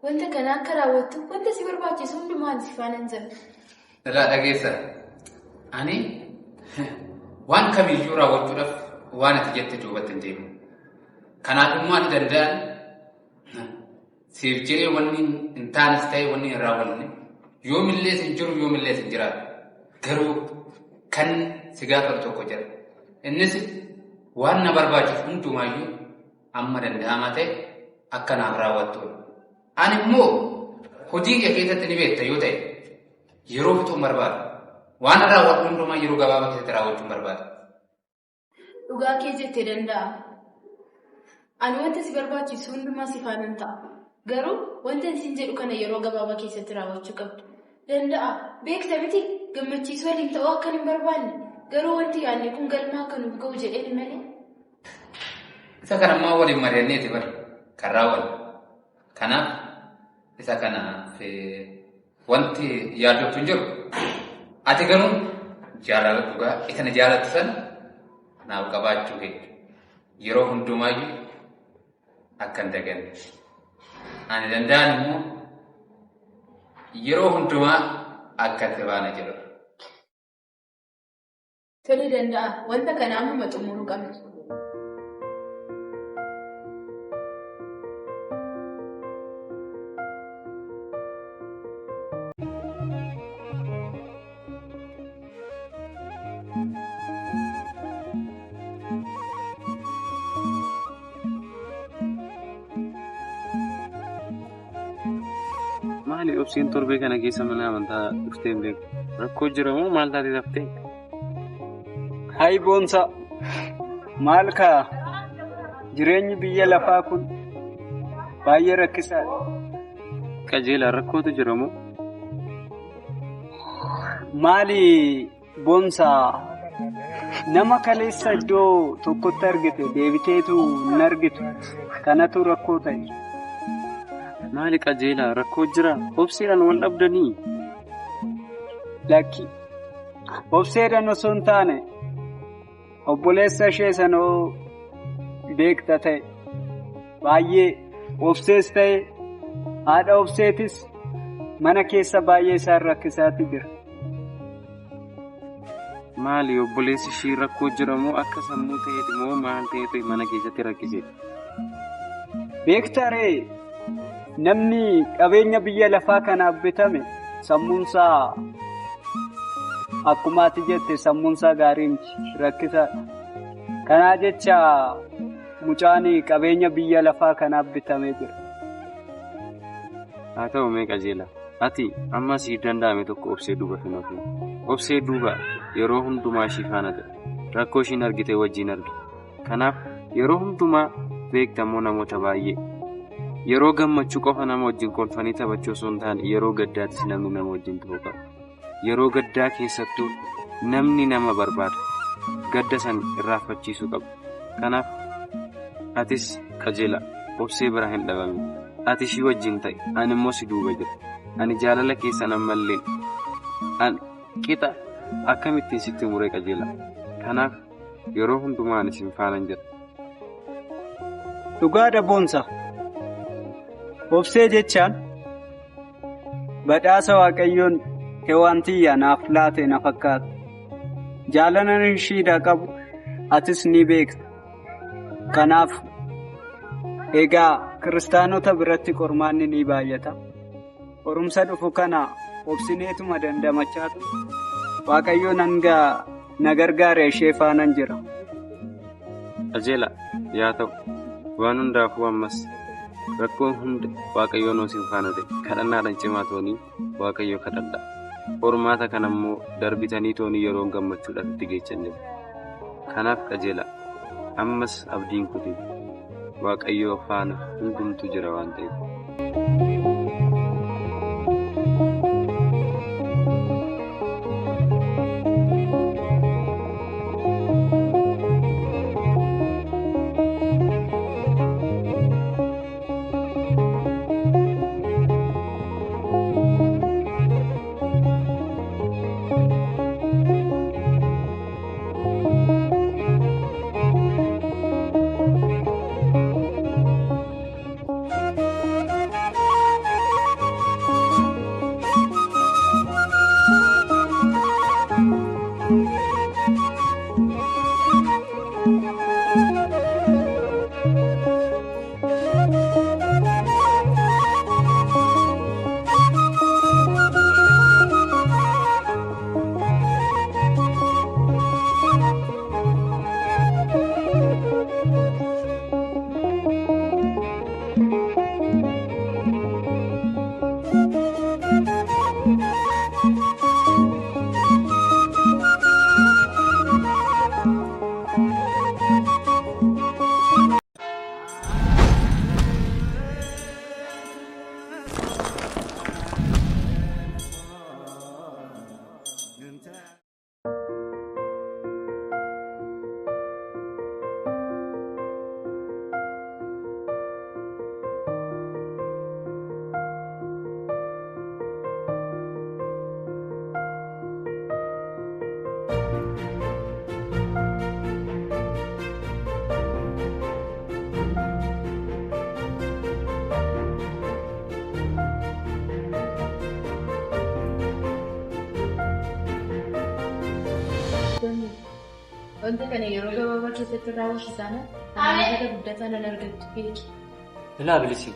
وانت كان أكراوت وانت سيبر باجي سون بمان سفان انزل لا أجيسا أني وان كم يجورا وجودف وانا تجت جوبة تنديم كان أدوما دندان سيرجري وني انتان استاي وني راولني يوم اللي سنجر يوم اللي سنجرا كرو كان سيجار توكو جر الناس وانا برباجي فهمتوا مايو أما دندامته أكنا راوتون أنا مو خديجة كيتا تنبيه تيوتي يروح تو مرباد وانا راوتون روما يروح بابا كيتا راوتون مرباد وقا كيجي تدندا أنا وانت سيبر باجي سون بما سفان انتا قرو وانت سنجر كان يروح بابا كيتا راوتون كبت دندا بيك تبتي قمتي سوالي انت واكن مربان قرو وانت يعني كون قلما كانوا بقوجة إلي مالي سكر ما ولي مريني تبر كراول كنا إذا كان في وانتي يادو تنجر أتكلم جالة بقى إثنا جالة تسن ناو كبار جوهي يروحون دوماي أكن تكن أنا دندان مو يروحون دوما أكن تبانا جلو تولي دندا وانت كان عمو متأمرو كامل مالي أوبسين تربي كنا كيسا منا منتا دفتين بيك ركو جرمو مال تاتي دفتين هاي بونسا مالكا جريني بيا لفاكن بايا ركسا كجيلا ركو تجرمو مالي بونسا نما كاليسا جو توكو ترغتي ديبتيتو نرغتو كانتو ركو تاي مالي كجيلا ركو جرا أوبسيران والأبداني لكي أوبسيران وسنتاني أبوليسا شيسانو بيكتا تاي باية أوبسيس تاي هذا أوبسيتس مانا كيسا باية سار ركساتي بير مالي أبوليس شي ركو جرمو أكا سمو تيتي مو مال تيتي مانا كيسا تركسي بيكتا ري نمني قبينيا بيا لفا كان أبتامي سمونسا أكماتي جتي سمونسا غاريمش ركسا كان جتشا مجاني قبينيا بيا لفا كان أبتامي جر هاتو ميك أجيلا أتي أما سيدان دامي توكو أبسي دوبا فينوفي أبسي دوبا يروهم دوما شفانا در ركوشي نرغي وجي نرغي كناف يروهم دوما بيك تمونا متبايي yeroo gammachuu qofa nama wajjin kolfanii taphachuu osoo hin taane yeroo gaddaattis namni nama wajjin ta'uu qaba. Yeroo gaddaa keessattuu namni nama barbaada. Gadda san irraanfachiisuu qaba. Kanaaf atis qajeela obsee bira hin dhabamne. Ati ishii wajjin ta'i ani immoo si duuba jira. Ani jaalala keessan ammallee an qixa akkamittiin sitti muree qajeela. Kanaaf yeroo hundumaa ani sin faana jira. Dhugaadha boonsa. Obsee jechaan badhaasa waaqayyoon heewantiyya naaf laate na fakkaata. Jaalalan ishiidhaa qabu atis ni beekta. Kanaaf egaa kiristaanota biratti qormaanni ni baay'ata. Qorumsa dhufu kana obsineetuma dandamachaatu waaqayyoon hanga na gargaare ishee faanan jira. Qajeela yaa ta'u waan hundaafuu ammas rakkoon hunda waaqayyoon osin faana ta'e kadhannaadhaan cimaa toonii waaqayyoo kadhadha. Qormaata kanammoo darbitanii toonii yeroo gammachuudhaaf itti geechan jiru. Kanaaf qajeela ammas abdiin kuti waaqayyoo faana hundumtu jira waan ta'eef. Wanta kana yeroo gabaabaa keessatti raawwachiisaana namoota guddataa nan argattu beeki. Ilaa bilisii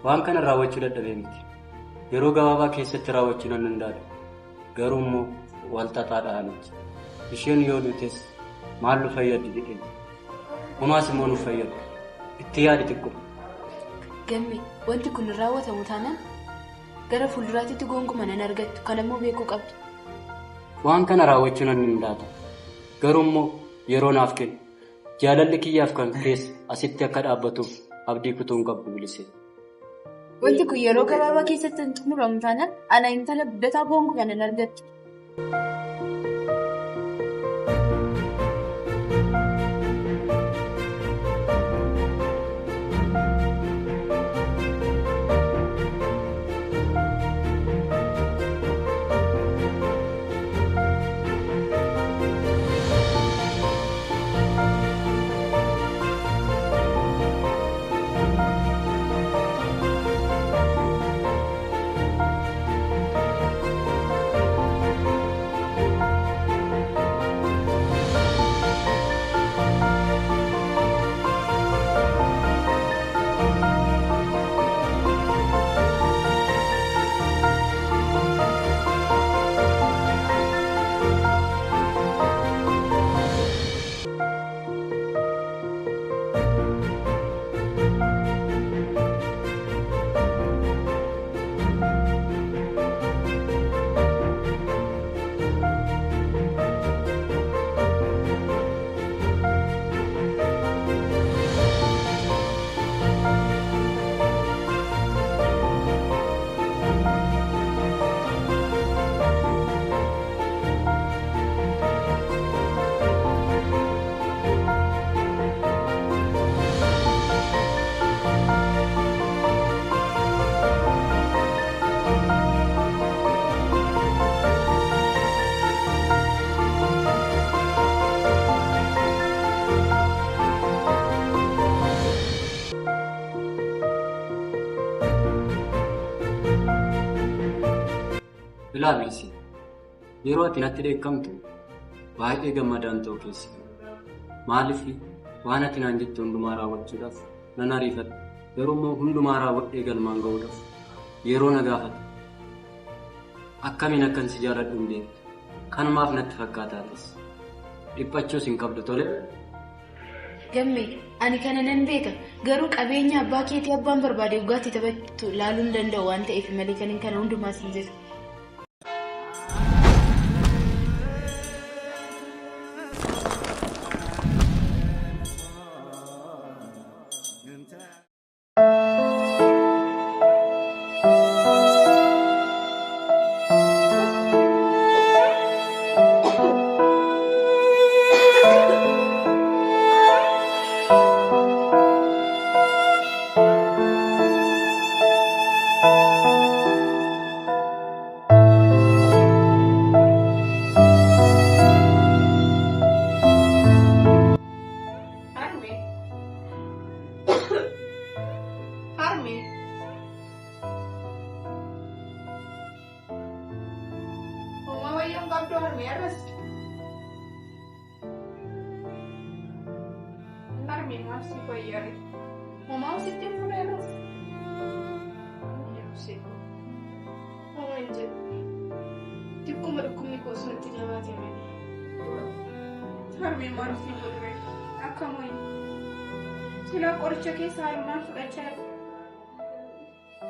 waan kana raawwachuu dadhabee miti. Yeroo gabaabaa keessatti raawwachuu nan danda'a. Garuu immoo walxaxaadhaa miti. Isheen yoo duutes maal nu fayyaddi jedhee. Homaas immoo nu fayyadu. Itti yaadi xiqqoo. Gamme wanti kun raawwatamu taanaan gara fuulduraatti gonkumaa nan argattu. Kanammoo beekuu qabdu. Waan kana raawwachuu nan danda'a. Garuu immoo yeroo naaf kennu. Jaalalli kiyyaaf kan keessa asitti akka dhaabbatuuf abdii kutuun qabdu bilisee. Wanti kun yeroo gabaabaa keessatti hin xumuramu taanaan ana intala guddataa gonkumaa nan argattu. Ilaa bilisii yeroo ati natti dheekkamtu baay'ee gammadaan ta'u keessa. Maaliif waan ati naan jettu hundumaa raawwachuudhaaf nan ariifadha. Yeroo immoo hundumaa raawwadhee galmaan ga'uudhaaf yeroo na gaafata. Akkamiin akkan si jaalladhu hin beektu. Kanumaaf natti fakkaataatis. Dhiphachuus hin qabdu tole. Gamme ani kana nan beeka. Garuu qabeenya abbaa keetii abbaan barbaade dhugaatti taphattu laaluu hin danda'u waan ta'eef malee kan kana hundumaa siin jedhu. Sila qoricha keessa harmaan fudhachaa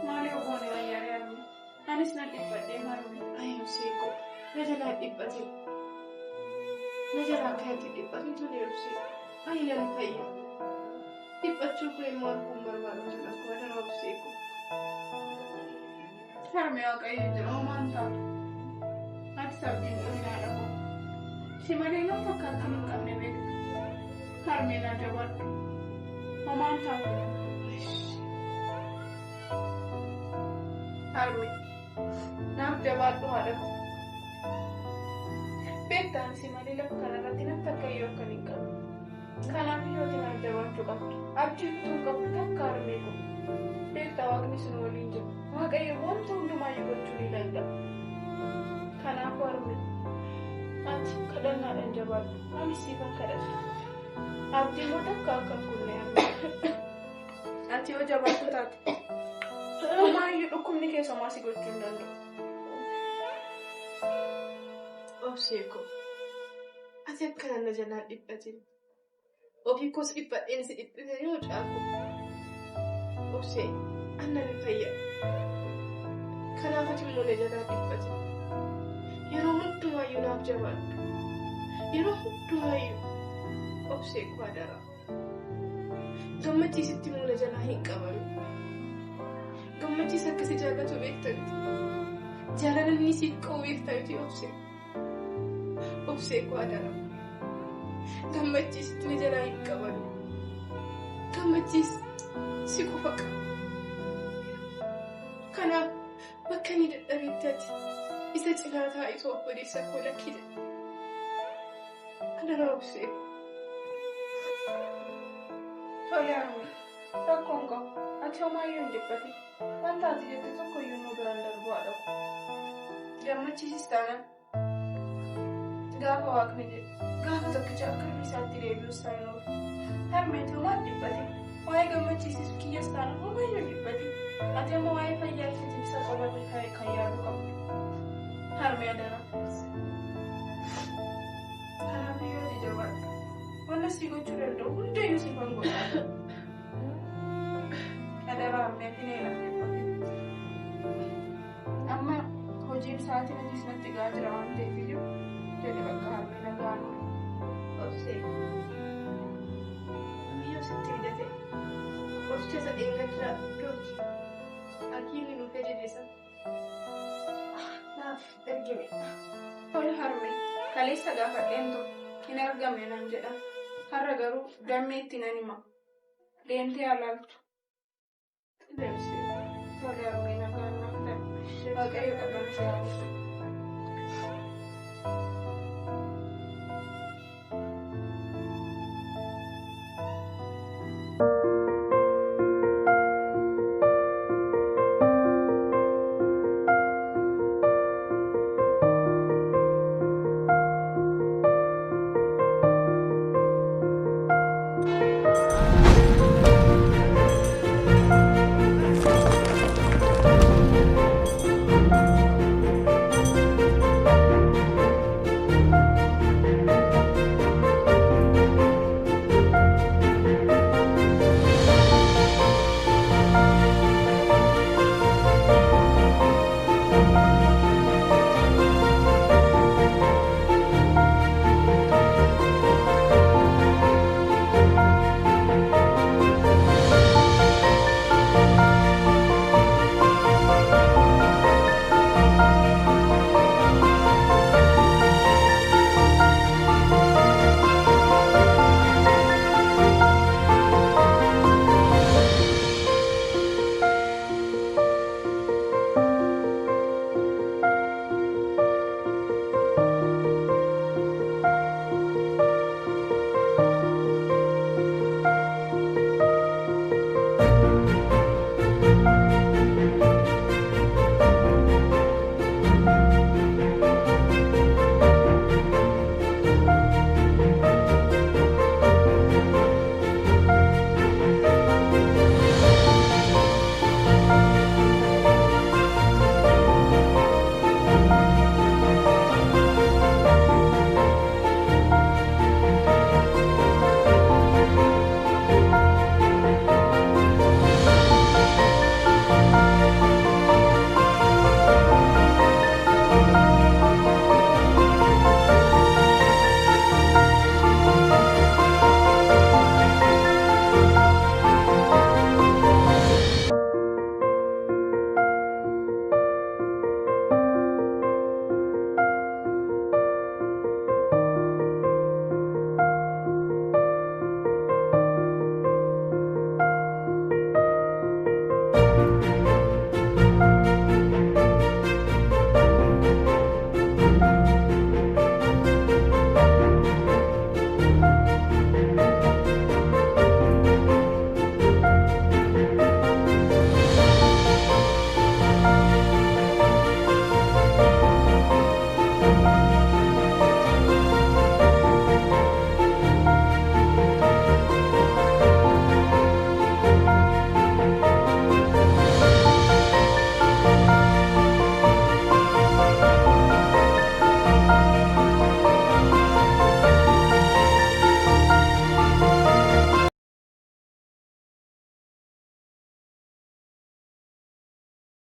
maaliif oboon wayyaaree arme anis na dhibbadhee marme ayyuu seeqoo na jalaa dhibbate na jalaa kaayatti dhibbate tole ibsee ayyi nan fayya dhibbachuu koo immoo arguun barbaadu jira koo daraa seeqoo harme waaqayyo jira homaan taatu ati sabdiin qofinaa dhabu si malee nama akka akkam hin qabne beektu harme na jabaadhu. Homaan taatu. Harme naaf jabaadhu haadha koo. Beektaan si malee lafa kanarratti natti akka yoo akkan hin qabu. Kanaaf yoo naaf jabaachuu qabdu. Abdii kutuu qabdu takka harmee koo. Beektaa waaqni sun waliin jiru. Waaqayyo wanta hundumaa gochuu ni danda'a. Kanaaf harme ati ati kadhannaadhaan jabaadhu. Anis siifan kadhadha. Abdii moo takka akka kunne ati yoo jabaattu taate homaayyuu dhukkubni keessa homaa si gochuu hin danda'u. Obseeko ati akkana na jalaa dhiphatin ofii koos dhiphadheen si dhiphite yoo caalu obsee anna ni fayyada. Kanaaf ati immoo na jalaa dhiphatin yeroo hundumaayyuu naaf jabaadhu. Yeroo hundumaayyuu obseeko adara. Gammachiisitti immoo na jalaa hin qabame. Gammachiisa akkasii jaallatu beektanti. Jaalalli siif qabu beektanti obsee. Obseeko adara. Gammachiisitti na jalaa hin qabame. Gammachiis si qofa qaba. Kanaaf bakka inni dadhabetti ati isa cinaa taa'isoo obboleessa koo lakkii jedhe. Adara obseeko. Tolyaanuu rakkoon qabu ati homaayyuu hin dhiphatin. Wanta ati jette tokkoyyuu nu biraan darbuu haa dhabu. Gammachiisis taanaan gaafa waaqni jedhe gaafa tokkicha akka inni isaatti deebi'us ta'in oolu. Harmeetii homaa dhiphatin waa'ee gammachiisis kiyyas taanaan homaayyuu hin dhiphatin. Ati amma waa'ee fayyaa keetiin isa qabatee kan yaadu qabdu. Harmee adara. Kanaaf yoo ati jabaadhu. Wanta si gochuu danda'u hundayyuu si kan godhaadha. Adara harmeetiin eelamneeffate. Amma hojiin sa'aatiin hojii natti gahaa jira waan ta'eef iyyuu jedhe bakka harmee nagaan obsee. Biyyoo sitti hidhate obseessa eeggachaa dooti. Akiinni nuuf jedhesa. Naaf ergime. Tole harmee kaleessa gaafadheen ture hin argamne nan jedha. Har'a garuu dammeetti nan hima. Deemtee alaaltu. Tole harmee nagaan naaf ta'e. Waaqayyo qabaan isaa